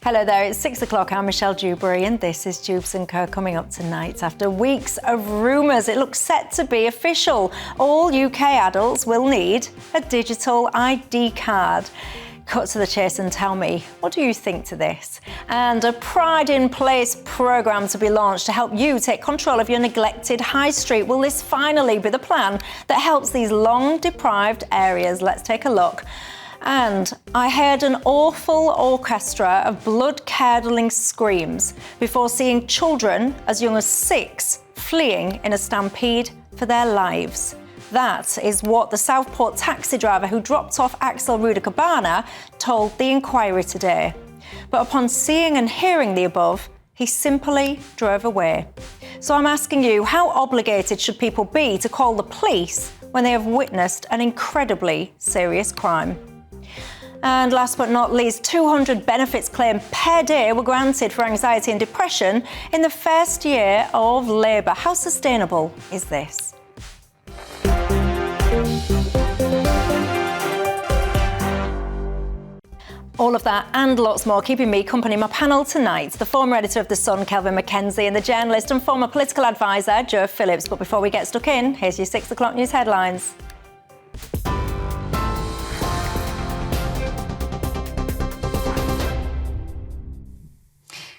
Hello there, it's 6 o'clock. I'm Michelle Dewberry and this is Dewbs & Co. coming up tonight. After weeks of rumours, it looks set to be official. All UK adults will need a digital ID card. Cut to the chase and tell me, what do you think to this? And a Pride in Place programme to be launched to help you take control of your neglected high street. Will this finally be the plan that helps these long-deprived areas? Let's take a look. And I heard an awful orchestra of blood-curdling screams before seeing children as young as 6 fleeing in a stampede for their lives. That is what the Southport taxi driver who dropped off Axel Rudakabana told the Inquiry today. But upon seeing and hearing the above, he simply drove away. So I'm asking you, how obligated should people be to call the police when they have witnessed an incredibly serious crime? And last but not least, 200 benefits claimed per day were granted for anxiety and depression in the first year of Labour. How sustainable is this? All of that and lots more keeping me company in my panel tonight. The former editor of The Sun, Kelvin McKenzie, and the journalist and former political advisor, Joe Phillips. But before we get stuck in, here's your 6 o'clock news headlines.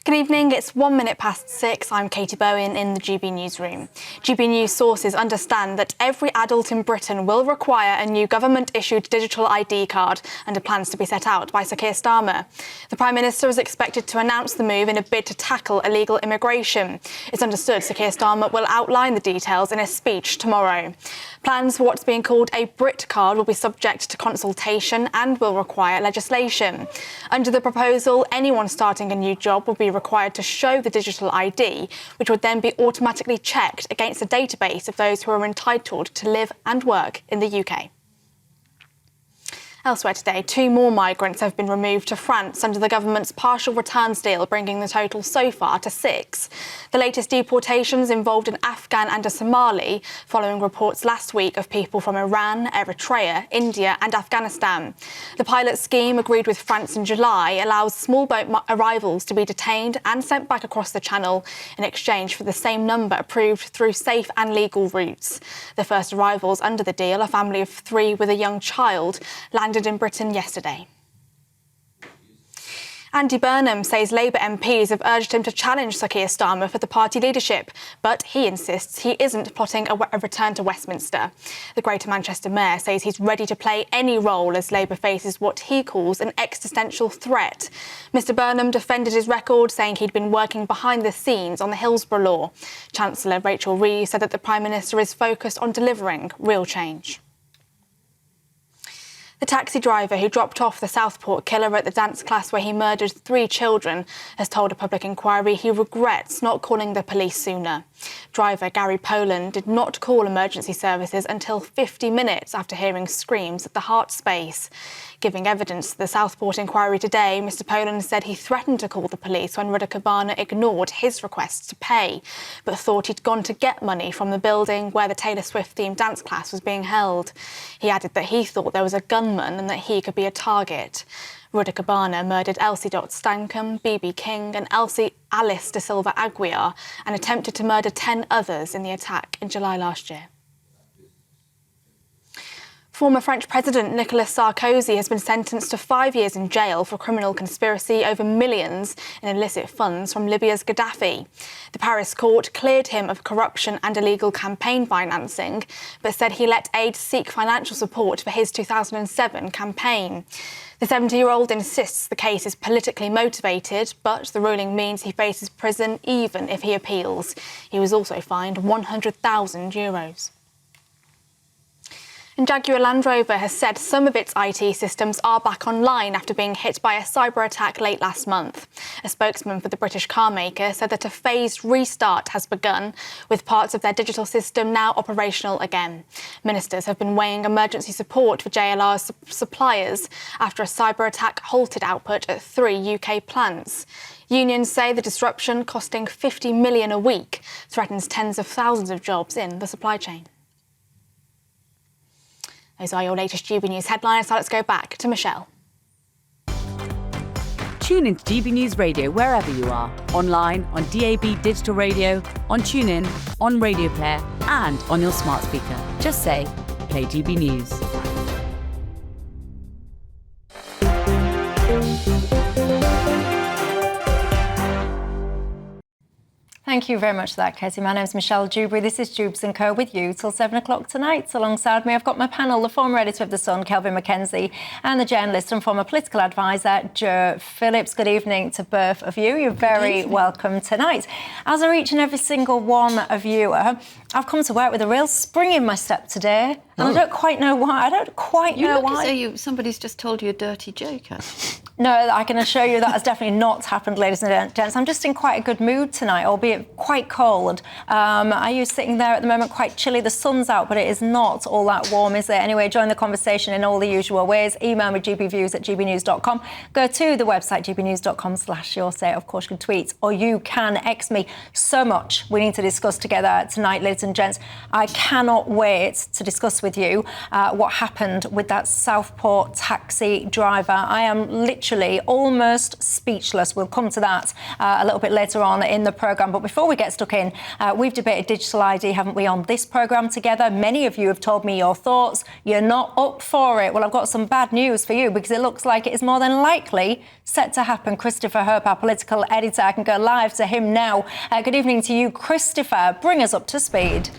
Good evening, it's 1 minute past 6. I'm Katie Bowen in the GB Newsroom. GB News sources understand that every adult in Britain will require a new government-issued digital ID card under plans to be set out by Sir Keir Starmer. The Prime Minister is expected to announce the move in a bid to tackle illegal immigration. It's understood Sir Keir Starmer will outline the details in a speech tomorrow. Plans for what's being called a Brit card will be subject to consultation and will require legislation. Under the proposal, anyone starting a new job will be required to show the digital ID, which would then be automatically checked against a database of those who are entitled to live and work in the UK. Elsewhere today, 2 more migrants have been removed to France under the government's partial returns deal, bringing the total so far to 6. The latest deportations involved an Afghan and a Somali, following reports last week of people from Iran, Eritrea, India and Afghanistan. The pilot scheme, agreed with France in July, allows small boat arrivals to be detained and sent back across the Channel in exchange for the same number approved through safe and legal routes. The first arrivals under the deal, a family of 3 with a young child, landed in Britain yesterday. Andy Burnham says Labour MPs have urged him to challenge Sir Keir Starmer for the party leadership, but he insists he isn't plotting a return to Westminster. The Greater Manchester Mayor says he's ready to play any role as Labour faces what he calls an existential threat. Mr Burnham defended his record, saying he'd been working behind the scenes on the Hillsborough law. Chancellor Rachel Reeves said that the Prime Minister is focused on delivering real change. The taxi driver who dropped off the Southport killer at the dance class where he murdered 3 children has told a public inquiry he regrets not calling the police sooner. Driver Gary Poland did not call emergency services until 50 minutes after hearing screams at the heart space. Giving evidence to the Southport inquiry today, Mr Poland said he threatened to call the police when Rudakabana ignored his requests to pay, but thought he'd gone to get money from the building where the Taylor Swift-themed dance class was being held. He added that he thought there was a gunman and that he could be a target. Rudakabana murdered Elsie Stankham, BB King and Alice De Silva Aguiar and attempted to murder 10 others in the attack in July last year. Former French President Nicolas Sarkozy has been sentenced to 5 years in jail for criminal conspiracy over millions in illicit funds from Libya's Gaddafi. The Paris court cleared him of corruption and illegal campaign financing, but said he let aides seek financial support for his 2007 campaign. The 70-year-old insists the case is politically motivated, but the ruling means he faces prison even if he appeals. He was also fined €100,000. And Jaguar Land Rover has said some of its IT systems are back online after being hit by a cyber attack late last month. A spokesman for the British car maker said that a phased restart has begun, with parts of their digital system now operational again. Ministers have been weighing emergency support for JLR's suppliers after a cyber attack halted output at 3 UK plants. Unions say the disruption, costing $50 million a week, threatens tens of thousands of jobs in the supply chain. Those are your latest GB News headlines, so let's go back to Michelle. Tune into GB News Radio wherever you are. Online, on DAB digital radio, on TuneIn, on Radio Player, and on your smart speaker. Just say, play GB News. Thank you very much for that, Katie. My name's Michelle Dewberry. This is Dewbs & Co. with you till 7 o'clock tonight. Alongside me, I've got my panel, the former editor of The Sun, Kelvin McKenzie, and the journalist and former political advisor, Jo Phillips. Good evening to both of you. You're very welcome tonight. As are each and every single one of you, I've come to work with a real spring in my step today, and I don't quite know why. You look as though somebody's just told you a dirty joke. No, I can assure you that has definitely not happened, ladies and gents. I'm just in quite a good mood tonight, albeit quite cold. Are you sitting there at the moment quite chilly? The sun's out, but it is not all that warm, is it? Anyway, join the conversation in all the usual ways. Email me gbviews@gbnews.com. Go to the website gbnews.com/yoursay. Of course, you can tweet or you can X me. So much we need to discuss together tonight, ladies and gents. I cannot wait to discuss with you what happened with that Southport taxi driver. I am literally almost speechless. We'll come to that a little bit later on in the programme. But before we get stuck in, we've debated digital ID, haven't we, on this programme together? Many of you have told me your thoughts. You're not up for it. Well, I've got some bad news for you because it looks like it is more than likely set to happen. Christopher Herp, our political editor, I can go live to him now. Good evening to you, Christopher. Bring us up to speed.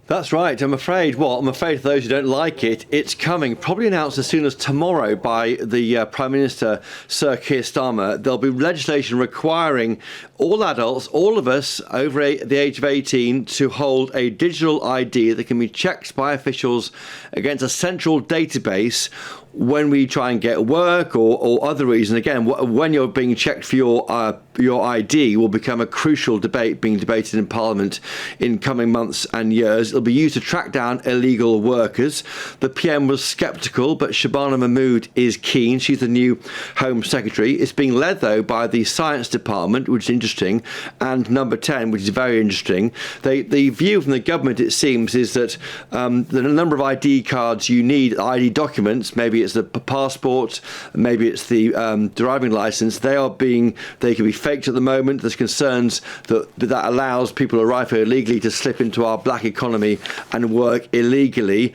That's right. I'm afraid for those who don't like it, it's coming. Probably announced as soon as tomorrow by the Prime Minister, Sir Keir Starmer. There'll be legislation requiring all adults, all of us over the age of 18, to hold a digital ID that can be checked by officials against a central database when we try and get work or other reason. Again, when you're being checked for your ID will become a crucial debate being debated in Parliament in coming months and years. It'll be used to track down illegal workers. The PM was sceptical, but Shabana Mahmood is keen. She's the new Home Secretary. It's being led, though, by the Science Department, which is interesting, and Number 10, which is very interesting. The view from the government, it seems, is that the number of ID cards you need, ID documents, maybe it's the passport, maybe it's the driving license, they can be faked at the moment. There's concerns that allows people who arrive here illegally to slip into our black economy and work illegally.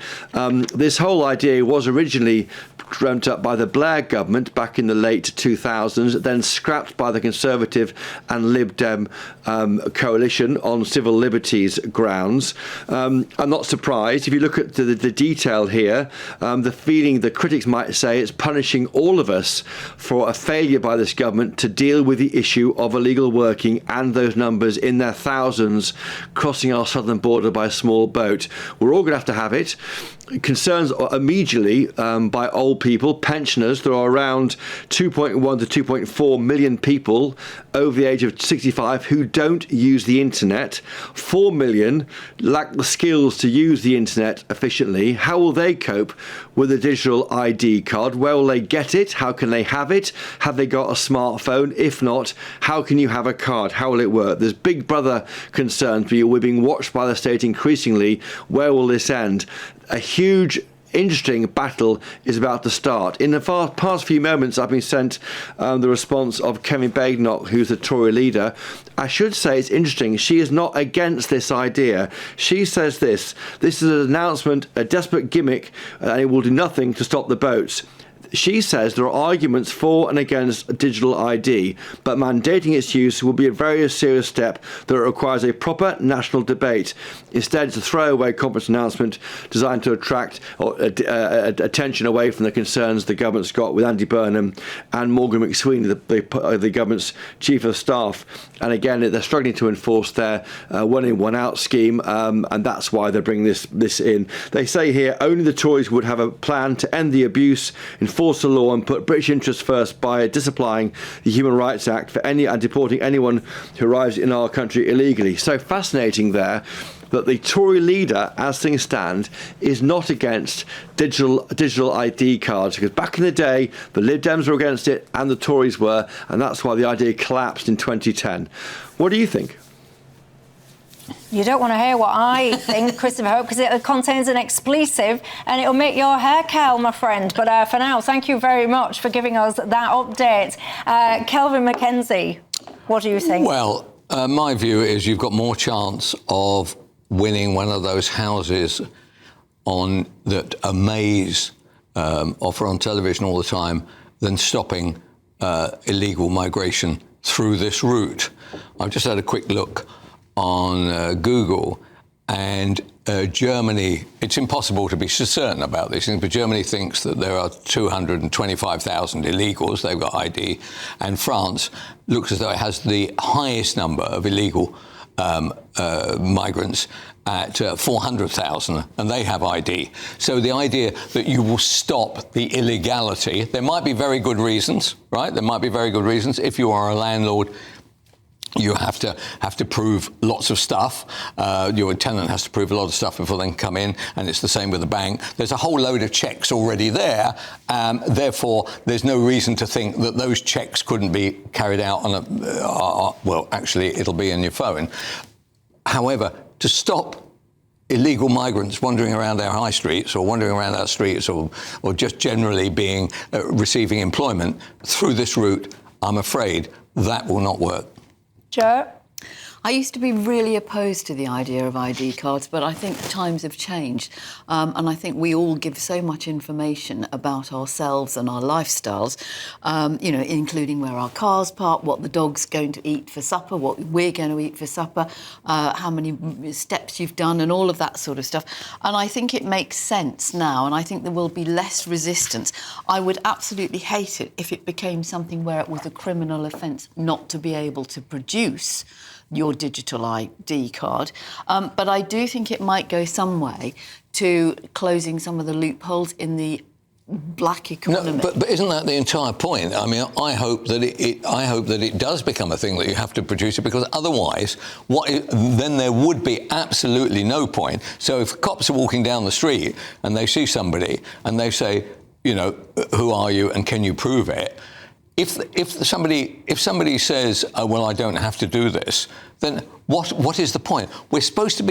This whole idea was originally dreamt up by the Blair government back in the late 2000s, then scrapped by the Conservative and Lib Dem coalition on civil liberties grounds. I'm not surprised. If you look at the detail here, the critics might say it's punishing all of us for a failure by this government to deal with the issue of illegal working and those numbers in their thousands crossing our southern border by a small boat. We're all going to have it. Concerns immediately by old people, pensioners. There are around 2.1 to 2.4 million people over the age of 65 who don't use the internet. 4 million lack the skills to use the internet efficiently. How will they cope with a digital ID card? Where will they get it? How can they have it? Have they got a smartphone? If not, how can you have a card? How will it work? There's Big Brother concerns. We're being watched by the state increasingly. Where will this end? A huge, interesting battle is about to start. In the past few moments, I've been sent the response of Kevin Badenoch, who's the Tory leader. I should say it's interesting. She is not against this idea. She says this is an announcement, a desperate gimmick, and it will do nothing to stop the boats. She says there are arguments for and against digital ID, but mandating its use will be a very serious step that requires a proper national debate. Instead, it's a throwaway conference announcement designed to attract attention away from the concerns the government's got with Andy Burnham and Morgan McSweeney, the government's chief of staff. And again, they're struggling to enforce their one-in, one-out scheme, and that's why they're bringing this in. They say here only the Tories would have a plan to end the abuse, enforce the law and put British interests first by disapplying the Human Rights Act and deporting anyone who arrives in our country illegally. So fascinating there that the Tory leader, as things stand, is not against digital ID cards, because back in the day the Lib Dems were against it and the Tories were, and that's why the idea collapsed in 2010. What do you think? You don't want to hear what I think, Christopher Hope, because it contains an expletive and it'll make your hair curl, my friend. But for now, thank you very much for giving us that update. Kelvin Mackenzie, what do you think? Well, my view is you've got more chance of winning one of those houses that Amaze offer on television all the time than stopping illegal migration through this route. I've just had a quick look on Google, and Germany, it's impossible to be certain about these things, but Germany thinks that there are 225,000 illegals, they've got ID, and France looks as though it has the highest number of illegal migrants at 400,000, and they have ID. So the idea that you will stop the illegality, there might be very good reasons, right? There might be very good reasons. If you are a landlord, you have to prove lots of stuff. Your tenant has to prove a lot of stuff before they can come in, and it's the same with the bank. There's a whole load of checks already there. Therefore, there's no reason to think that those checks couldn't be carried out on well, actually, it'll be in your phone. However, to stop illegal migrants wandering around our high streets or wandering around our streets or just generally being receiving employment through this route, I'm afraid that will not work. Joe? I used to be really opposed to the idea of ID cards, but I think times have changed. And I think we all give so much information about ourselves and our lifestyles, including where our car's parked, what the dog's going to eat for supper, what we're going to eat for supper, how many steps you've done and all of that sort of stuff. And I think it makes sense now, and I think there will be less resistance. I would absolutely hate it if it became something where it was a criminal offence not to be able to produce your digital ID card. But I do think it might go some way to closing some of the loopholes in the black economy. No, but isn't that the entire point? I mean, I hope that it does become a thing that you have to produce it, because otherwise, then there would be absolutely no point. So if cops are walking down the street and they see somebody and they say, who are you and can you prove it? If somebody says, oh, well, I don't have to do this, then what is the point? They're supposed to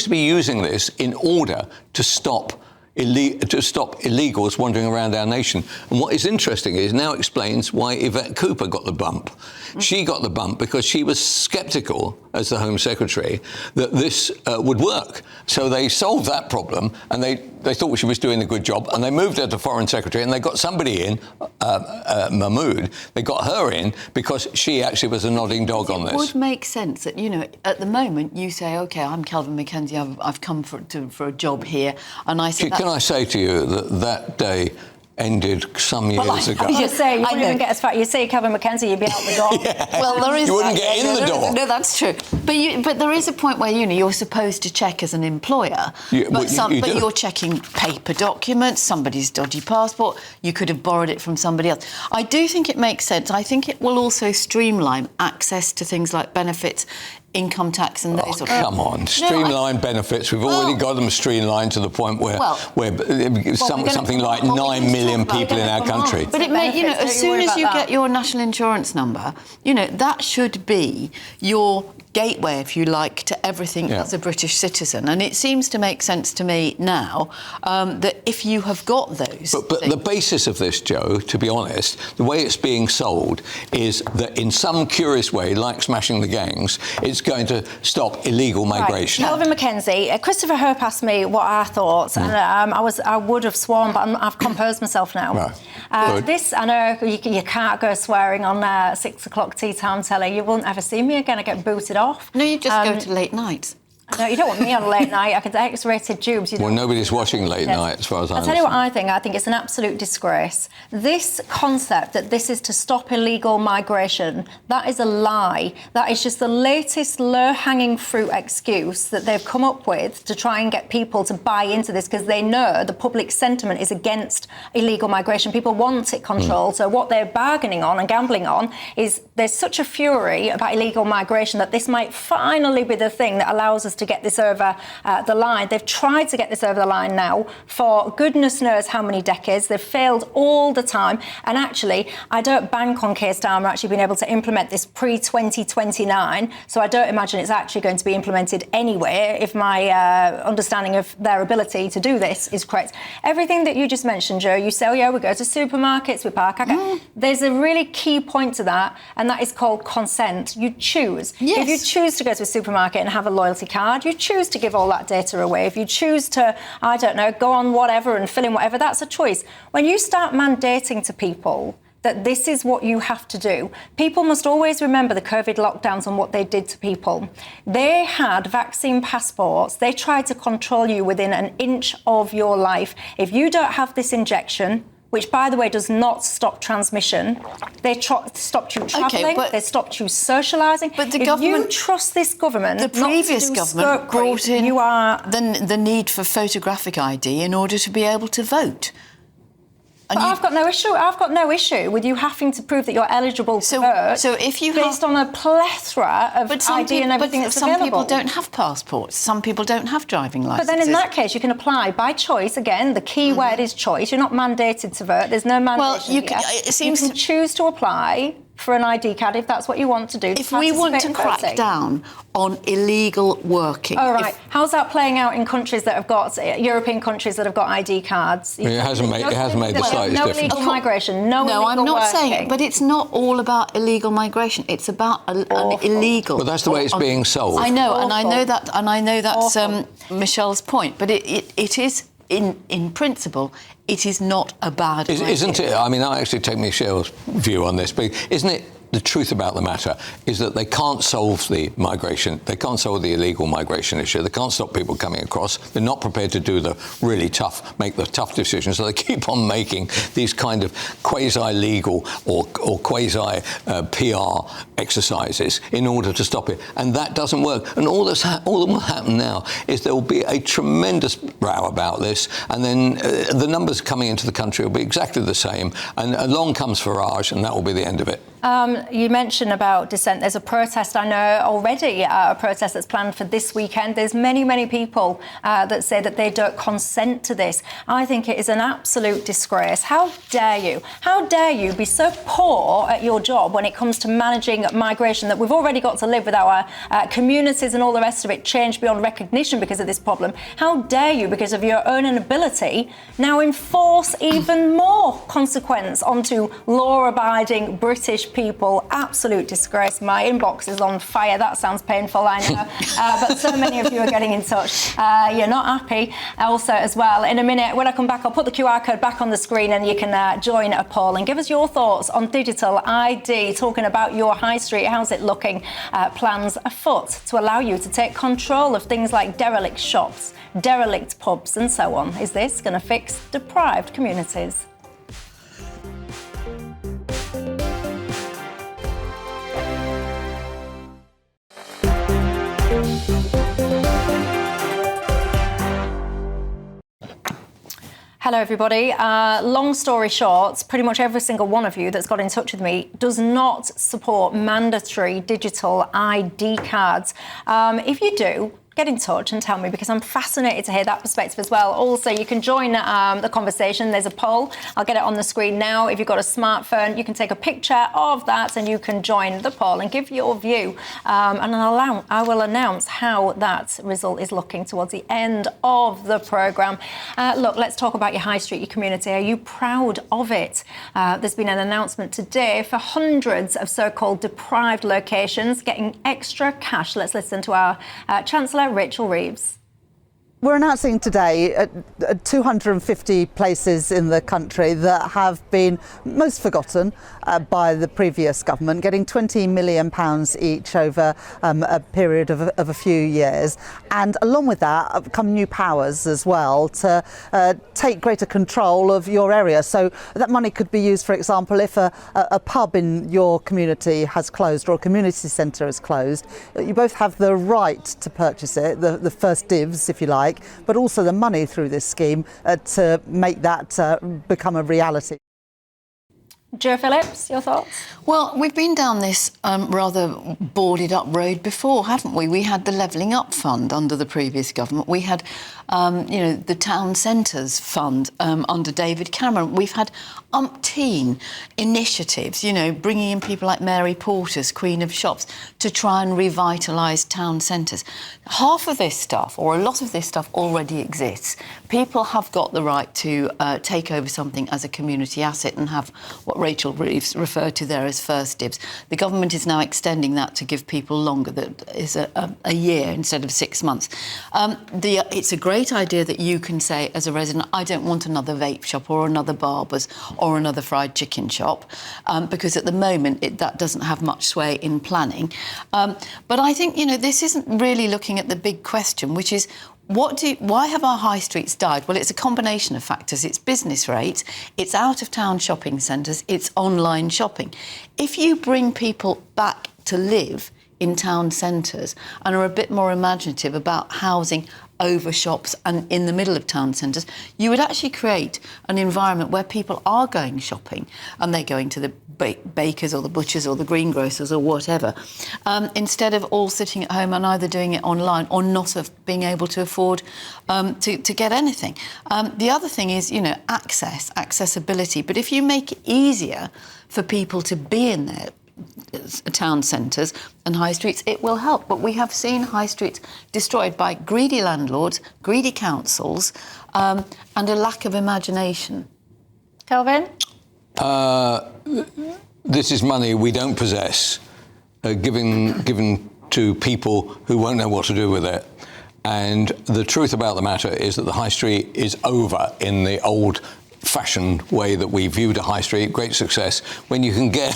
be using this in order to stop illegals wandering around our nation. And what is interesting is now explains why Yvette Cooper got the bump. She got the bump because she was sceptical, as the Home Secretary, that this would work. So they solved that problem, and they thought she was doing a good job, and they moved her to Foreign Secretary, and they got somebody in, Mahmood. They got her in because she actually was a nodding dog on this. It would make sense that, at the moment you say, OK, I'm Kelvin Mackenzie, I've come for a job here, and I say... Can I say to you that day ended some years ago? You say you wouldn't even get as far. You say Kelvin Mackenzie, you'd be out the door. Yeah. Well, there is. You wouldn't get in the door. No, that's true. But there is a point where you're supposed to check as an employer. But you're checking paper documents, somebody's dodgy passport. You could have borrowed it from somebody else. I do think it makes sense. I think it will also streamline access to things like benefits, income tax and those sort of things. Come on, streamline benefits. We've already got them streamlined to the point where something like 9 million people in our country. But it may, as soon as you get your national insurance number, that should be your gateway, if you like, to everything as a British citizen. And it seems to make sense to me now that if you have got those... But the basis of this, Joe, to be honest, the way it's being sold is that in some curious way, like smashing the gangs, it's going to stop illegal migration. Right. Kelvin Mackenzie, Christopher Hope asked me what I thought, and I would have sworn, but I've composed myself now. Right. This, I know you can't go swearing on 6 o'clock tea time telly. You won't ever see me again. I get booted off. No, you just go to late nights. No, you don't want me on late night. I could X-rated Dewbs. Well, nobody's watching late night, as far as I know. I'll tell you what I think. I think it's an absolute disgrace. This concept that this is to stop illegal migration, that is a lie. That is just the latest low-hanging fruit excuse that they've come up with to try and get people to buy into this, because they know the public sentiment is against illegal migration. People want it controlled. So what they're bargaining on and gambling on is there's such a fury about illegal migration that this might finally be the thing that allows us to get this over the line. They've tried to get this over the line now for goodness knows how many decades. They've failed all the time. And actually, I don't bank on Keir Starmer actually being able to implement this pre-2029. So I don't imagine it's actually going to be implemented anyway, if my understanding of their ability to do this is correct. Everything that you just mentioned, Joe, you say, oh yeah, we go to supermarkets, we park. Okay. There's a really key point to that, and that is called consent. You choose. Yes. If you choose to go to a supermarket and have a loyalty card, you choose to give all that data away. If you choose to, I don't know, go on whatever and fill in whatever, that's a choice. When you start mandating to people that this is what you have to do, people must always remember the COVID lockdowns and what they did to people. They had vaccine passports. They tried to control you within an inch of your life. If you don't have this injection, which, by the way, does not stop transmission, they stopped you travelling, they stopped you socialising. But the if government, you trust this government, the previous government brought in the need for photographic ID in order to be able to vote. But I've got no issue. I've got no issue with you having to prove that you're eligible to vote. So if you based on a plethora of ID and everything that's available. Some people don't have passports. Some people don't have driving licences. But then in that case, you can apply by choice. Again, the key word is choice. You're not mandated to vote. There's no mandate. Well, you can choose to apply for an ID card if that's what you want to do. If we want to crack down on illegal working. Oh, right. How's that playing out in countries that have got, European countries that have got ID cards? It hasn't made the slightest difference. No illegal migration, no illegal I'm not working. saying, but it's not all about illegal migration. It's about an illegal. Well, that's the way it's being sold. I know, and I know that's Michelle's point, but it is, in principle, it is not a bad idea. Isn't it? I mean, I actually take Michelle's view on this, but isn't it the truth about the matter is that they can't solve the migration, they can't solve the illegal migration issue, they can't stop people coming across, they're not prepared to do the really make the tough decisions, so they keep on making these kind of quasi-legal or quasi-PR exercises in order to stop it, and that doesn't work. And all that will happen now is there will be a tremendous row about this, and then the numbers coming into the country will be exactly the same, and along comes Farage, and that will be the end of it. You mentioned about dissent. There's a protest, I know already, a protest that's planned for this weekend. There's many, many people that say that they don't consent to this. I think it is an absolute disgrace. How dare you? How dare you be so poor at your job when it comes to managing migration that we've already got to live with our communities and all the rest of it changed beyond recognition because of this problem. How dare you, because of your own inability, now enforce even more consequence onto law-abiding British people? Absolute disgrace. My inbox is on fire. That sounds painful, I know. But so many of you are getting in touch. You're not happy. Also, as well, in a minute, when I come back, I'll put the QR code back on the screen and you can join a poll and give us your thoughts on digital ID, talking about your high street. How's it looking? Plans afoot to allow you to take control of things like derelict shops, derelict pubs and so on. Is this going to fix deprived communities? Hello, everybody. Long story short, pretty much every single one of you that's got in touch with me does not support mandatory digital ID cards. If you do, get in touch and tell me, because I'm fascinated to hear that perspective as well. Also, you can join the conversation. There's a poll. I'll get it on the screen now. If you've got a smartphone, you can take a picture of that and you can join the poll and give your view. And I will announce how that result is looking towards the end of the programme. Look, let's talk about your high street, your community. Are you proud of it? There's been an announcement today for hundreds of so-called deprived locations getting extra cash. Let's listen to our Chancellor, Rachel Reeves. We're announcing today 250 places in the country that have been most forgotten by the previous government, getting £20 million each over a period of a few years. And along with that have come new powers as well to take greater control of your area. So that money could be used, for example, if a pub in your community has closed or a community centre is closed. You both have the right to purchase it, the first dibs, if you like, but also the money through this scheme to make that become a reality. Jo Phillips, your thoughts? Well, we've been down this rather boarded up road before, haven't we? We had the Levelling Up Fund under the previous government. We had, the Town Centres Fund under David Cameron. We've had umpteen initiatives, bringing in people like Mary Porter's Queen of Shops to try and revitalise town centres. Half of this stuff, or a lot of this stuff, already exists. People have got the right to take over something as a community asset and have what Rachel Reeves referred to there as first dibs. The government is now extending that to give people longer, that is a year instead of 6 months. It's a great idea that you can say as a resident, I don't want another vape shop or another barber's or another fried chicken shop, because at the moment that doesn't have much sway in planning. But I think, this isn't really looking at the big question, which is, why have our high streets died? Well, it's a combination of factors. It's business rates, it's out-of-town shopping centres, it's online shopping. If you bring people back to live in town centres and are a bit more imaginative about housing over shops and in the middle of town centres, you would actually create an environment where people are going shopping and they're going to the bakers or the butchers or the greengrocers or whatever, instead of all sitting at home and either doing it online or not being able to afford to get anything. The other thing is, accessibility. But if you make it easier for people to be in their town centres and high streets, it will help. But we have seen high streets destroyed by greedy landlords, greedy councils, and a lack of imagination. Kelvin? This is money we don't possess, given to people who won't know what to do with it. And the truth about the matter is that the high street is over in the old-fashioned way that we viewed a high street. Great success. When you can get,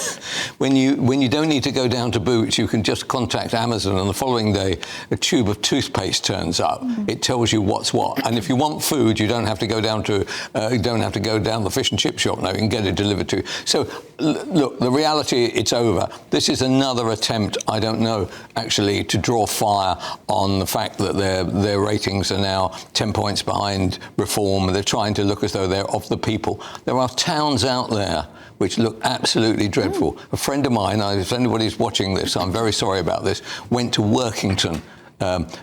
when you don't need to go down to Boots, you can just contact Amazon, and the following day a tube of toothpaste turns up. It tells you what's what. And if you want food, you don't have to go down to the fish and chip shop. No, you can get it delivered to you. So look, the reality, it's over. This is another attempt, I don't know, actually, to draw fire on the fact that their ratings are now 10 points behind reform. They're trying to look as though they're of the people. There are towns out there which look absolutely dreadful. A friend of mine, if anybody's watching this, I'm very sorry about this, went to Workington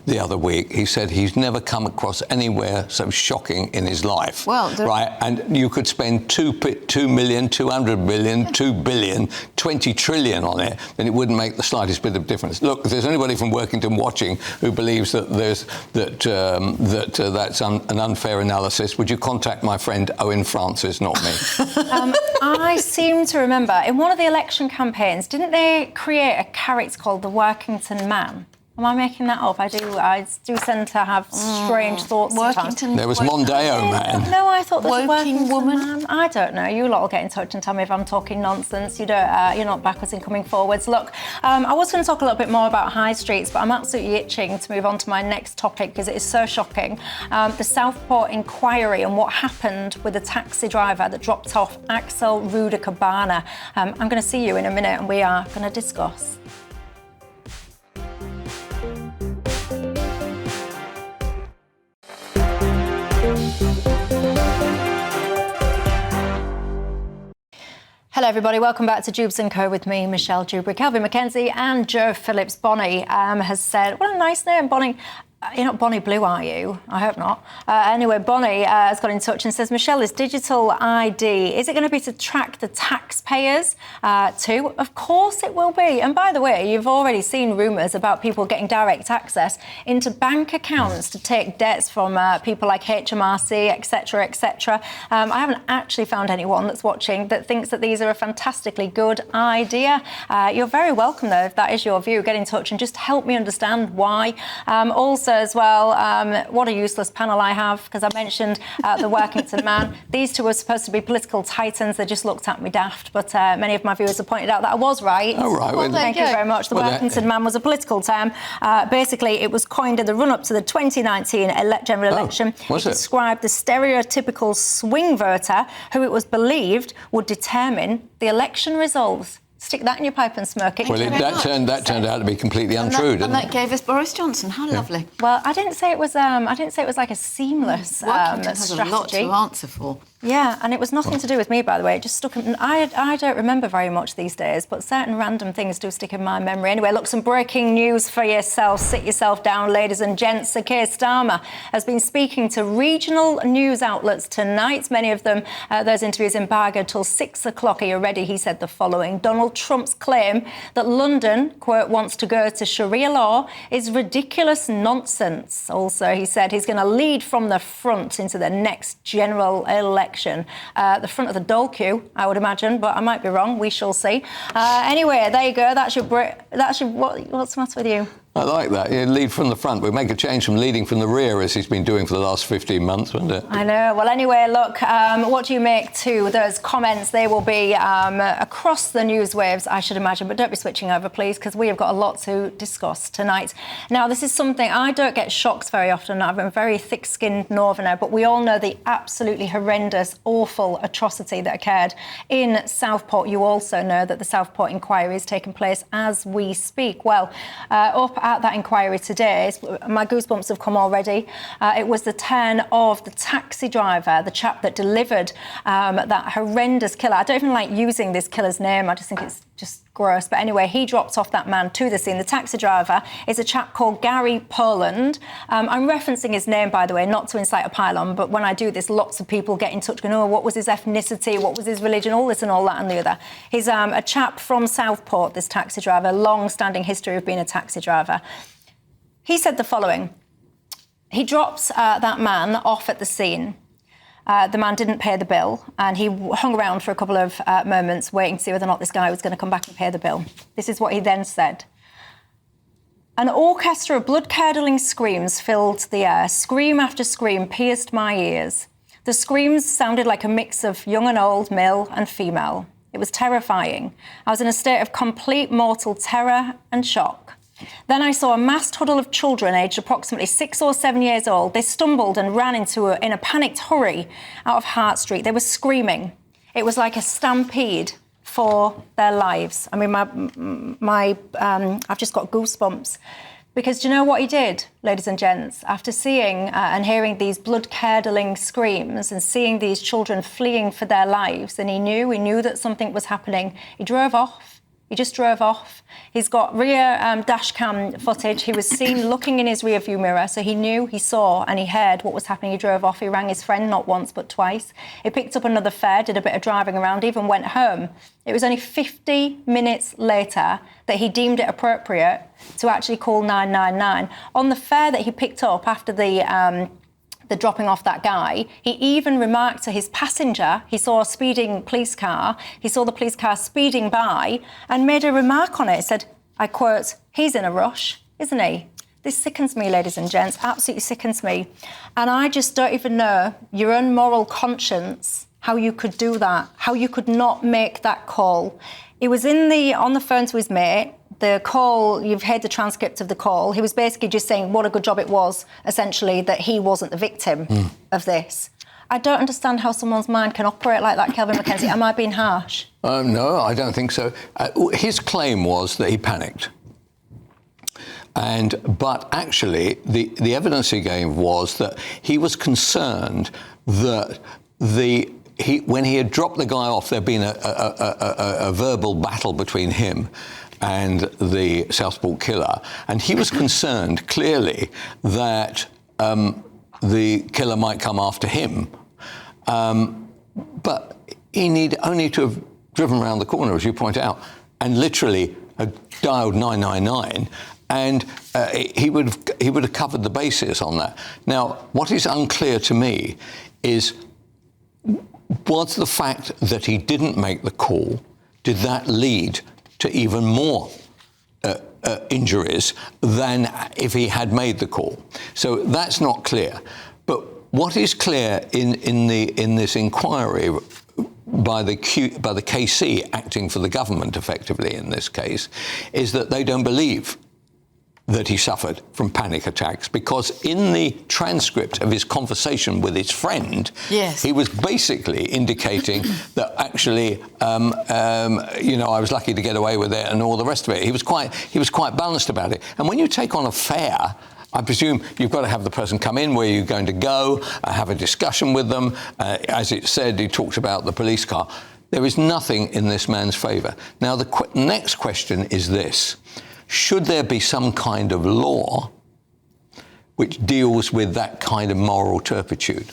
the other week. He said he's never come across anywhere so shocking in his life. Well, right, and you could spend 2 million, 200 million, 2 billion, 20 trillion on it, and it wouldn't make the slightest bit of difference. Look, if there's anybody from Workington watching who believes that that's an unfair analysis, would you contact my friend Owen Francis, not me? I seem to remember in one of the election campaigns, didn't they create a character called the Workington Man? Am I making that up? I do tend to have strange thoughts sometimes. There was Mondeo Man. No, I thought there was Working Woman. Man. I don't know. You lot will get in touch and tell me if I'm talking nonsense. You're not backwards in coming forwards. Look, I was going to talk a little bit more about high streets, but I'm absolutely itching to move on to my next topic because it is so shocking. The Southport inquiry and what happened with the taxi driver that dropped off Axel Rudakabana. I'm going to see you in a minute and we are going to discuss. Hello, everybody. Welcome back to Dewbs & Co. with me, Michelle Dewberry. Kelvin Mackenzie and Jo Phillips. Bonnie has said, what a nice name, Bonnie. You're not Bonnie Blue, are you? I hope not. Anyway, Bonnie has got in touch and says, Michelle, this digital ID, is it going to be to track the taxpayers too? Of course it will be. And by the way, you've already seen rumours about people getting direct access into bank accounts to take debts from people like HMRC, etc., etc. I haven't actually found anyone that's watching that thinks that these are a fantastically good idea. You're very welcome, though, if that is your view. Get in touch and just help me understand why. Also, as well, what a useless panel I have, because I mentioned the Workington Man. These two were supposed to be political titans. They just looked at me daft, but many of my viewers have pointed out that I was right. Oh, right. Well, thank you very much. The Workington Man was a political term. Basically, it was coined in the run-up to the 2019 general election. It described the stereotypical swing voter who it was believed would determine the election results. Stick that in your pipe and smoke it. Well, that turned out to be completely untrue, didn't it? And that gave us Boris Johnson. How lovely. Well, I didn't say it was. Like a seamless Workington has strategy. a lot to answer for. Yeah, and it was nothing to do with me, by the way. It just stuck. I don't remember very much these days, but certain random things do stick in my memory. Anyway, look, some breaking news for yourself. Sit yourself down, ladies and gents. Sir Keir Starmer has been speaking to regional news outlets tonight. Many of them, those interviews embargoed till 6 o'clock. Are you ready? He said the following. Donald Trump's claim that London, quote, wants to go to Sharia law is ridiculous nonsense. Also, he said he's going to lead from the front into the next general election. The front of the dole queue, I would imagine, but I might be wrong. We shall see. Anyway, there you go. What's the matter with you? I like that. You lead from the front. We'll make a change from leading from the rear, as he's been doing for the last 15 months, wouldn't it? I know. Well, anyway, look, what do you make to those comments? They will be across the news waves, I should imagine, but don't be switching over, please, because we have got a lot to discuss tonight. Now, this is something, I don't get shocks very often. I'm a very thick-skinned northerner, but we all know the absolutely horrendous, awful atrocity that occurred in Southport. You also know that the Southport inquiry is taking place as we speak. Well, up at that inquiry today, my goosebumps have come already. It was the turn of the taxi driver, the chap that delivered that horrendous killer. I don't even like using this killer's name. I just think it's just gross. But anyway, he dropped off that man to the scene. The taxi driver is a chap called Gary Poland. I'm referencing his name, by the way, not to incite a pile-on, but when I do this, lots of people get in touch going, oh, what was his ethnicity? What was his religion? All this and all that and the other. He's a chap from Southport, this taxi driver, long-standing history of being a taxi driver. He said the following. He drops that man off at the scene. The man didn't pay the bill, and he hung around for a couple of moments waiting to see whether or not this guy was going to come back and pay the bill. This is what he then said. An orchestra of blood-curdling screams filled the air. Scream after scream pierced my ears. The screams sounded like a mix of young and old, male and female. It was terrifying. I was in a state of complete mortal terror and shock. Then I saw a massed huddle of children aged approximately 6 or 7 years old. They stumbled and ran in a panicked hurry out of Hart Street. They were screaming. It was like a stampede for their lives. I mean, I've just got goosebumps. Because do you know what he did, ladies and gents? After seeing and hearing these blood-curdling screams and seeing these children fleeing for their lives, and he knew that something was happening, he drove off. He just drove off. He's got rear dash cam footage. He was seen looking in his rearview mirror, so he knew, he saw, and he heard what was happening. He drove off. He rang his friend not once but twice. He picked up another fare, did a bit of driving around, even went home. It was only 50 minutes later that he deemed it appropriate to actually call 999. On the fare that he picked up after the dropping off that guy, he even remarked to his passenger, he saw a speeding police car, he saw the police car speeding by and made a remark on it. He said, I quote, he's in a rush, isn't he? This sickens me, ladies and gents, absolutely sickens me. And I just don't even know your own moral conscience, how you could do that, how you could not make that call. He was on the phone to his mate. The call, you've heard the transcript of the call. He was basically just saying what a good job it was, essentially, that he wasn't the victim of this. I don't understand how someone's mind can operate like that, Kelvin Mackenzie. Am I being harsh? No, I don't think so. His claim was that he panicked. But actually, the evidence he gave was that he was concerned that when he had dropped the guy off, there'd been a verbal battle between him and the Southport killer, and he was concerned clearly that the killer might come after him. But he needed only to have driven around the corner, as you point out, and literally dialed 999, and he would have covered the bases on that. Now, what is unclear to me is, was the fact that he didn't make the call, did that lead to even more injuries than if he had made the call? So that's not clear. But what is clear in this inquiry by the KC acting for the government effectively in this case is that they don't believe that he suffered from panic attacks, because in the transcript of his conversation with his friend, yes, he was basically indicating that actually, I was lucky to get away with it and all the rest of it. He was quite balanced about it. And when you take on a fare, I presume you've got to have the person come in where you're going to go, have a discussion with them. As it said, he talked about the police car. There is nothing in this man's favour. Now, the next question is this. Should there be some kind of law which deals with that kind of moral turpitude?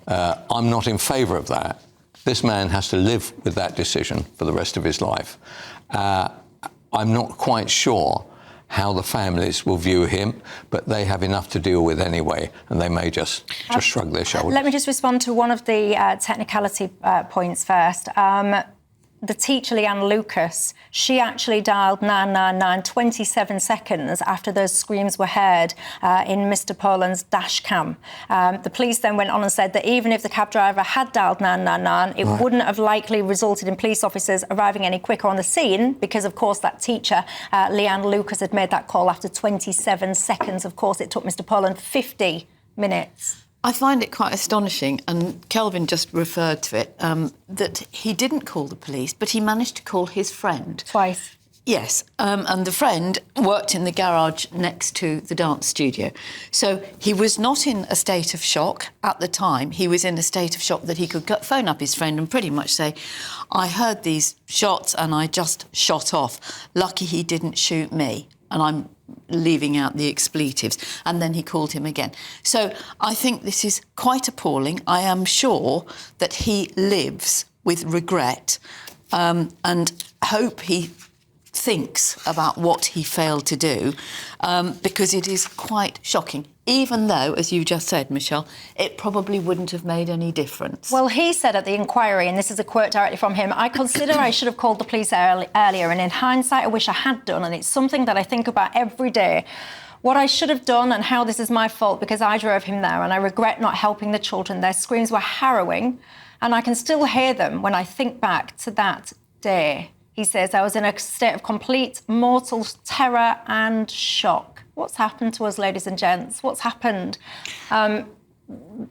I'm not in favour of that. This man has to live with that decision for the rest of his life. I'm not quite sure how the families will view him, but they have enough to deal with anyway, and they may just shrug their shoulders. Let me just respond to one of the technicality points first. The teacher, Leanne Lucas, she actually dialed 999 27 seconds after those screams were heard in Mr. Poland's dash cam. The police then went on and said that even if the cab driver had dialed 999, it wouldn't have likely resulted in police officers arriving any quicker on the scene because, of course, that teacher, Leanne Lucas, had made that call after 27 seconds. Of course, it took Mr. Poland 50 minutes. I find it quite astonishing, and Kelvin just referred to it, that he didn't call the police, but he managed to call his friend. Twice. Yes, and the friend worked in the garage next to the dance studio. So he was not in a state of shock at the time. He was in a state of shock that he could phone up his friend and pretty much say, I heard these shots and I just shot off. Lucky he didn't shoot me. And I'm leaving out the expletives. And then he called him again. So I think this is quite appalling. I am sure that he lives with regret and hope he thinks about what he failed to do, because it is quite shocking. Even though, as you just said, Michelle, it probably wouldn't have made any difference. Well, he said at the inquiry, and this is a quote directly from him, I consider I should have called the police earlier, and in hindsight, I wish I had done, and it's something that I think about every day. What I should have done and how this is my fault because I drove him there, and I regret not helping the children. Their screams were harrowing, and I can still hear them when I think back to that day. He says, I was in a state of complete mortal terror and shock. What's happened to us, ladies and gents? What's happened?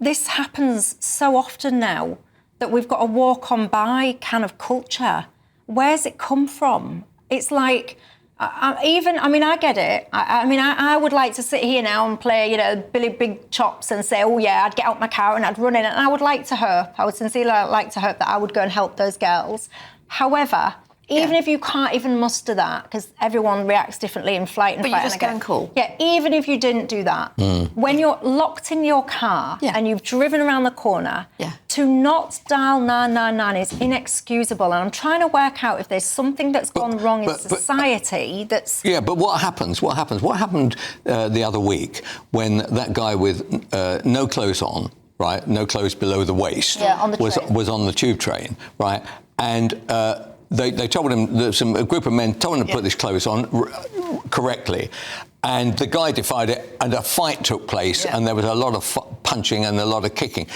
This happens so often now that we've got a walk-on by kind of culture. Where's it come from? It's like, I get it. I would like to sit here now and play, Billy Big Chops and say, oh, yeah, I'd get out my car and I'd run in. And I would sincerely like to hope that I would go and help those girls. However, even if you can't even muster that, because everyone reacts differently in flight and fight. But you just go and call. Yeah, even if you didn't do that, when you're locked in your car and you've driven around the corner, to not dial 999 is inexcusable. And I'm trying to work out if there's something that's gone wrong in society that's... Yeah, but what happens? What happened the other week when that guy with no clothes on, right, no clothes below the waist, on the was on the tube train, right, and... They told him, a group of men told him to put his clothes on correctly. And the guy defied it, and a fight took place, and there was a lot of punching and a lot of kicking.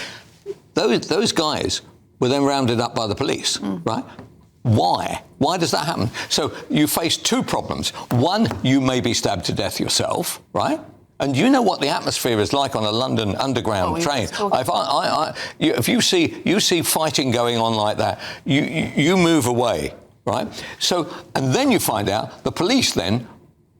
Those guys were then rounded up by the police, right? Why? Why does that happen? So you face two problems. One, you may be stabbed to death yourself, right? And you know what the atmosphere is like on a London Underground train. If you see fighting going on like that, you move away, right? So, and then you find out the police then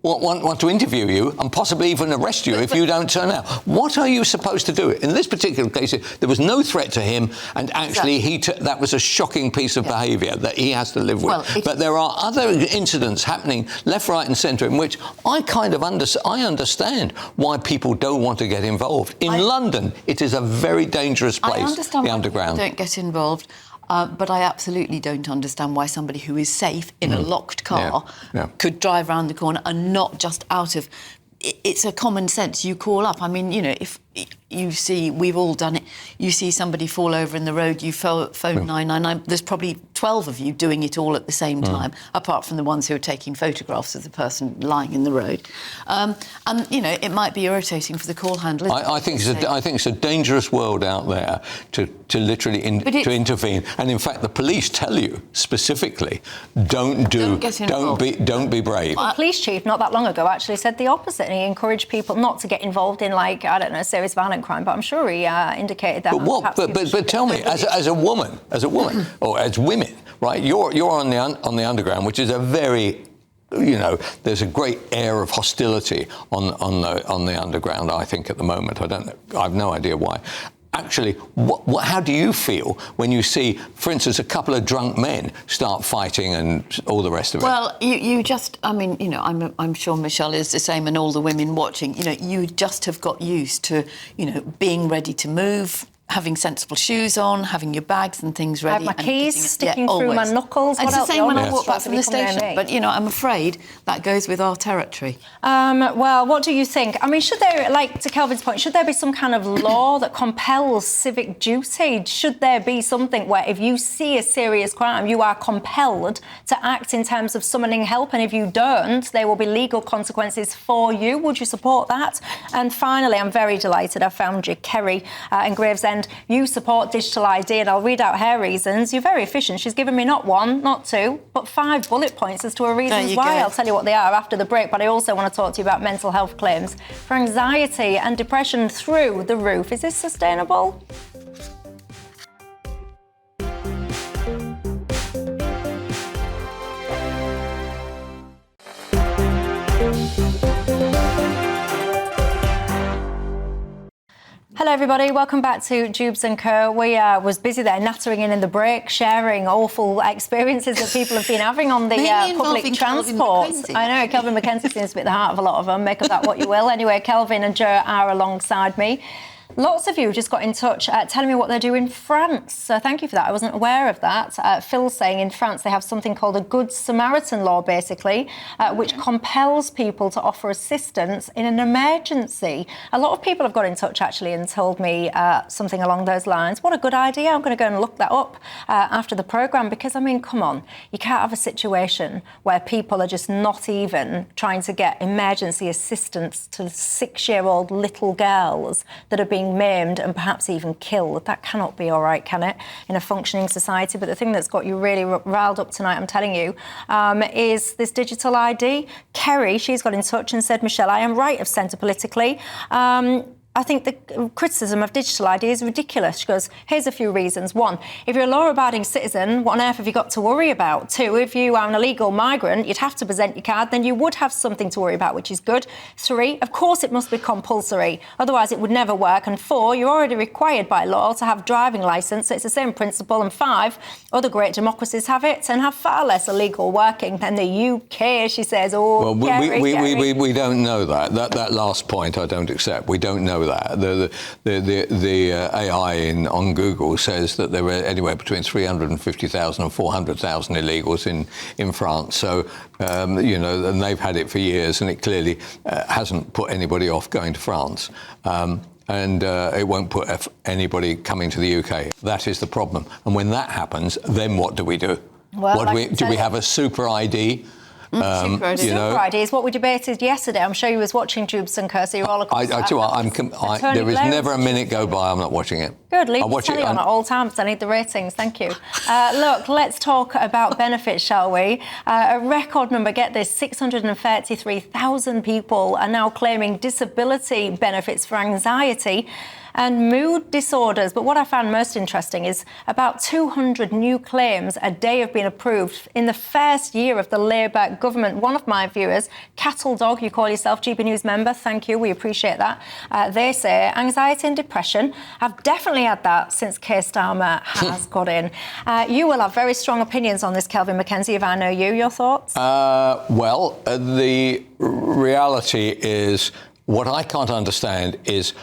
want to interview you and possibly even arrest you if you don't turn out. What are you supposed to do? In this particular case, there was no threat to him, and actually that was a shocking piece of behaviour that he has to live with. But there are other incidents happening left, right and centre in which I understand why people don't want to get involved. In London, it is a very dangerous place, I understand the Underground. Don't get involved. But I absolutely don't understand why somebody who is safe in a locked car could drive around the corner and not just out of... It's a common sense. You call up. I mean, if you see, we've all done it, you see somebody fall over in the road, you phone 999. There's probably 12 of you doing it all at the same time, apart from the ones who are taking photographs of the person lying in the road. And, you know, it might be irritating for the call handler. I think it's a dangerous world out there to literally to intervene. And in fact, the police tell you specifically, don't be brave. The police chief not that long ago actually said the opposite, and he encouraged people not to get involved in, like, I don't know, serious violent crime. But I'm sure he indicated that. But tell me, as a woman, or as women, right? You're on the underground, which is a very, you know, there's a great air of hostility on the underground. I think at the moment, I have no idea why. Actually, how do you feel when you see, for instance, a couple of drunk men start fighting and all the rest of it? Well, you just, I mean, you know, I'm sure Michelle is the same, and all the women watching, you know, you just have got used to, you know, being ready to move, having sensible shoes on, having your bags and things ready. I have my keys sticking through my knuckles. It's the same when I walk back Yes. from the station. But, you know, I'm afraid that goes with our territory. Well, what do you think? I mean, should there, like to Kelvin's point, should there be some kind of law that compels civic duty? Should there be something where if you see a serious crime, you are compelled to act in terms of summoning help, and if you don't, there will be legal consequences for you? Would you support that? And finally, I'm very delighted I found you, Kerry in Gravesend. You support digital ID, and I'll read out her reasons. You're very efficient. She's given me not one, not two, but 5 bullet points as to her reasons why. I'll tell you what they are after the break, but I also want to talk to you about mental health claims for anxiety and depression through the roof. Is this sustainable? Hello, everybody. Welcome back to Dewbs & Co. We was busy there nattering in the break, sharing awful experiences that people have been having on the public transport. I know, Kelvin Mackenzie seems to be at the heart of a lot of them. Make of that what you will. Anyway, Kelvin and Joe are alongside me. Lots of you just got in touch telling me what they do in France. So thank you for that. I wasn't aware of that. Phil's saying in France they have something called a Good Samaritan law, basically, which compels people to offer assistance in an emergency. A lot of people have got in touch, actually, and told me something along those lines. What a good idea. I'm going to go and look that up after the programme, because, I mean, come on. You can't have a situation where people are just not even trying to get emergency assistance to 6-year-old little girls that are being maimed and perhaps even killed. That cannot be all right, can it, in a functioning society? But the thing that's got you really riled up tonight, I'm telling you, is this digital ID. Kerry, she's got in touch and said, Michelle, I am right of centre politically. I think the criticism of digital ID is ridiculous. She goes, here's a few reasons. 1, if you're a law-abiding citizen, what on earth have you got to worry about? 2, if you are an illegal migrant, you'd have to present your card, then you would have something to worry about, which is good. 3, of course it must be compulsory, otherwise it would never work. And 4, you're already required by law to have a driving licence, so it's the same principle. And 5, other great democracies have it and have far less illegal working than the UK, she says. Oh, well, Kerry. we don't know that. That last point I don't accept. We don't know that. The AI on Google says that there were anywhere between 350,000 and 400,000 illegals in France. So, you know, and they've had it for years, and it clearly hasn't put anybody off going to France. And it won't put anybody coming to the UK. That is the problem. And when that happens, then what do we do? Well, do we have a super ID? Super ID is what we debated yesterday. I'm sure you was watching Dewbs & Co, so you're all across there is never a minute go by I'm not watching it. Good, leave the telly on at all times. I need the ratings, thank you. Look, let's talk about benefits, shall we? A record number, get this, 633,000 people are now claiming disability benefits for anxiety and mood disorders. But what I found most interesting is about 200 new claims a day have been approved in the first year of the Labour government. One of my viewers, Cattle Dog, you call yourself GB News member, thank you, we appreciate that. They say anxiety and depression have definitely had that since Keir Starmer has got in. You will have very strong opinions on this, Kelvin Mackenzie, if I know you. Your thoughts? Well, the reality is, what I can't understand is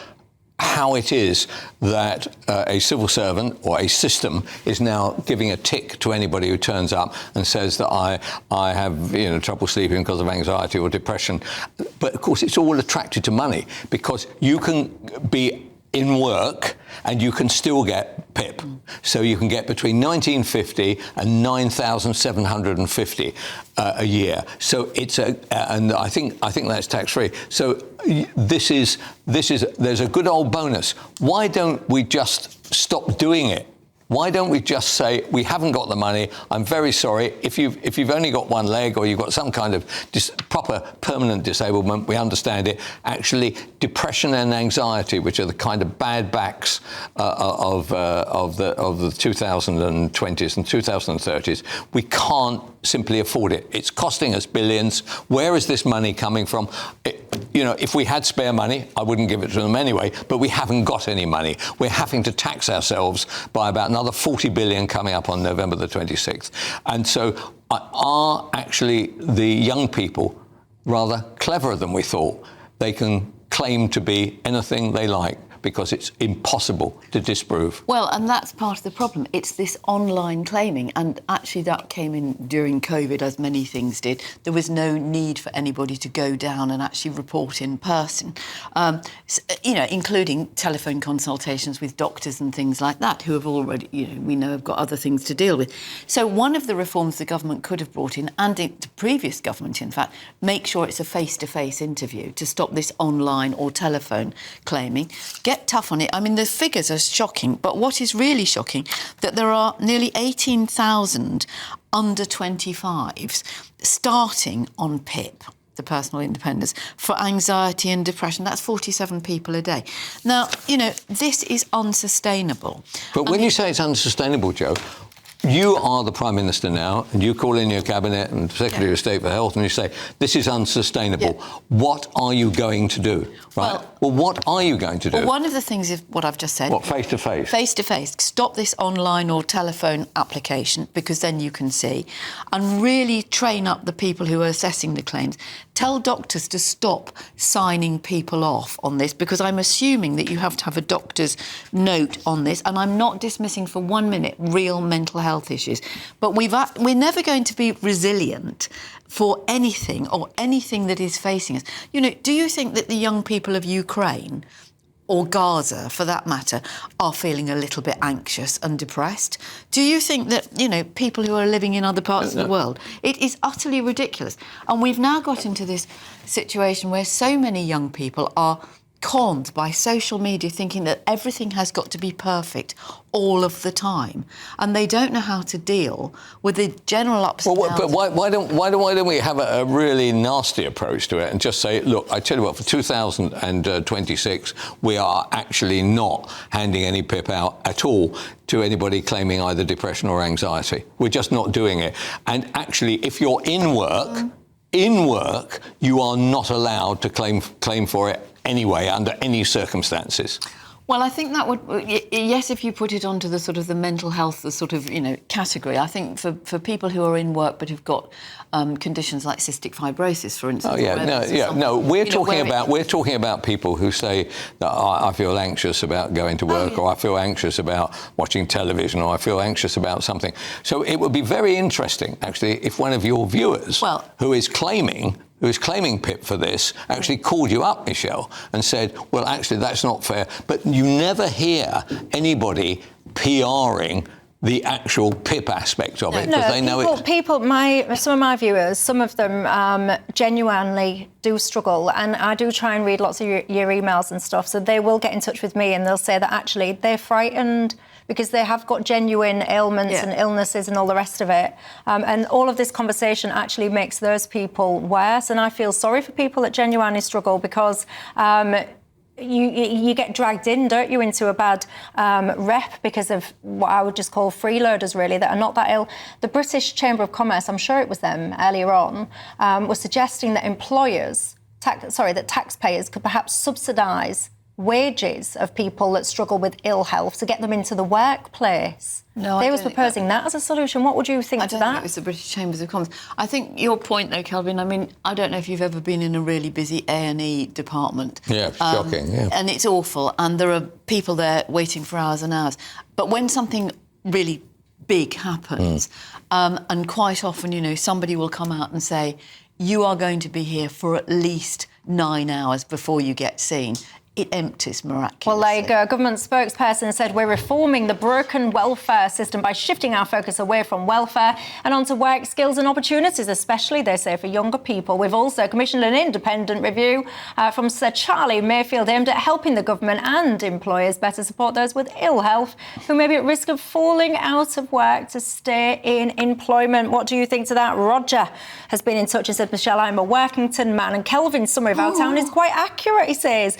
how it is that a civil servant or a system is now giving a tick to anybody who turns up and says that I have trouble sleeping because of anxiety or depression. But of course it's all attracted to money, because you can be in work, and you can still get PIP. So you can get between 1950 and 9,750 a year. So it's and I think that's tax-free. So there's a good old bonus. Why don't we just stop doing it? Why don't we just say, we haven't got the money, I'm very sorry, if you've only got one leg or you've got some kind of proper permanent disablement, we understand it. Actually, depression and anxiety, which are the kind of bad backs of the 2020s and 2030s, we can't simply afford it. It's costing us billions. Where is this money coming from? If we had spare money, I wouldn't give it to them anyway, but we haven't got any money. We're having to tax ourselves by about another 40 billion coming up on November the 26th. And so are actually the young people rather cleverer than we thought? They can claim to be anything they like, because it's impossible to disprove. Well, and that's part of the problem. It's this online claiming, and actually that came in during COVID, as many things did. There was no need for anybody to go down and actually report in person, including telephone consultations with doctors and things like that, who have already, we know have got other things to deal with. So one of the reforms the government could have brought in, and the previous government, in fact, make sure it's a face-to-face interview to stop this online or telephone claiming. Get tough on it. I mean, the figures are shocking, but what is really shocking, that there are nearly 18,000 under 25s starting on PIP, the personal independence, for anxiety and depression. That's 47 people a day. Now, this is unsustainable. But when you say it's unsustainable, Jo, you are the Prime Minister now, and you call in your Cabinet and Secretary of State for Health, and you say, this is unsustainable. Yeah. What are you going to do? Right? Well, what are you going to do? Well, one of the things is what I've just said. What, face-to-face? Face-to-face. Stop this online or telephone application, because then you can see, and really train up the people who are assessing the claims. Tell doctors to stop signing people off on this, because I'm assuming that you have to have a doctor's note on this, and I'm not dismissing for 1 minute real mental health issues. But we're never going to be resilient for anything that is facing us. Do you think that the young people of Ukraine, or Gaza for that matter, are feeling a little bit anxious and depressed? Do you think that, people who are living in other parts of the world, it is utterly ridiculous. And we've now got into this situation where so many young people are conned by social media, thinking that everything has got to be perfect all of the time, and they don't know how to deal with the general ups and downs. But why don't we have a really nasty approach to it and just say, look, I tell you what, for 2026, we are actually not handing any PIP out at all to anybody claiming either depression or anxiety. We're just not doing it. And actually, if you're in work, you are not allowed to claim for it anyway, under any circumstances. Well, I think that would, yes, if you put it onto the sort of the mental health, the sort of, category. I think for people who are in work but who've got conditions like cystic fibrosis, for instance. Oh yeah, no. We're talking about people who say that I feel anxious about going to work, or I feel anxious about watching television, or I feel anxious about something. So it would be very interesting, actually, if one of your viewers who is claiming PIP for this actually called you up, Michelle, and said, well, actually, that's not fair. But you never hear anybody PRing the actual PIP aspect of it, because they know it. Some of my viewers, some of them genuinely do struggle, and I do try and read lots of your emails and stuff, so they will get in touch with me and they'll say that actually they're frightened because they have got genuine ailments and illnesses and all the rest of it. And all of this conversation actually makes those people worse. And I feel sorry for people that genuinely struggle, because you get dragged in, don't you, into a bad rep because of what I would just call freeloaders, really, that are not that ill. The British Chamber of Commerce, I'm sure it was them earlier on, was suggesting that that taxpayers could perhaps subsidise wages of people that struggle with ill health to get them into the workplace. They was proposing that as a solution. What would you think to that? I don't think it was the British Chambers of Commerce. I think your point, though, Kelvin, I mean, I don't know if you've ever been in a really busy A&E department. Yeah, shocking, yeah. And it's awful, and there are people there waiting for hours and hours. But when something really big happens, and quite often, somebody will come out and say, you are going to be here for at least 9 hours before you get seen. it empties miraculously. Well, there you go. A government spokesperson said we're reforming the broken welfare system by shifting our focus away from welfare and onto work, skills and opportunities, especially, they say, for younger people. We've also commissioned an independent review from Sir Charlie Mayfield aimed at helping the government and employers better support those with ill health who may be at risk of falling out of work to stay in employment. What do you think to that? Roger has been in touch and said, Michelle, I'm a Workington man, and Kelvin's summary of our town is quite accurate, he says.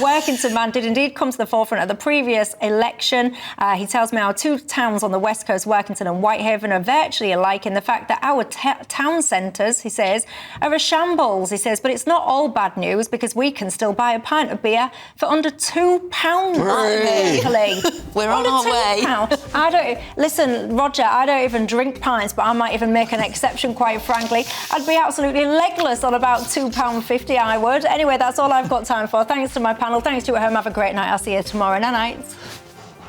Workington man did indeed come to the forefront of the previous election. He tells me our two towns on the west coast, Workington and Whitehaven, are virtually alike in the fact that our town centres, he says, are a shambles. He says, but it's not all bad news because we can still buy a pint of beer for under £2 locally. We're on our way. Listen, Roger, I don't even drink pints, but I might even make an exception, quite frankly. I'd be absolutely legless on about £2.50, I would. Anyway, that's all I've got time for. Thanks to my panel. Thanks to you at home. Have a great night. I'll see you tomorrow night.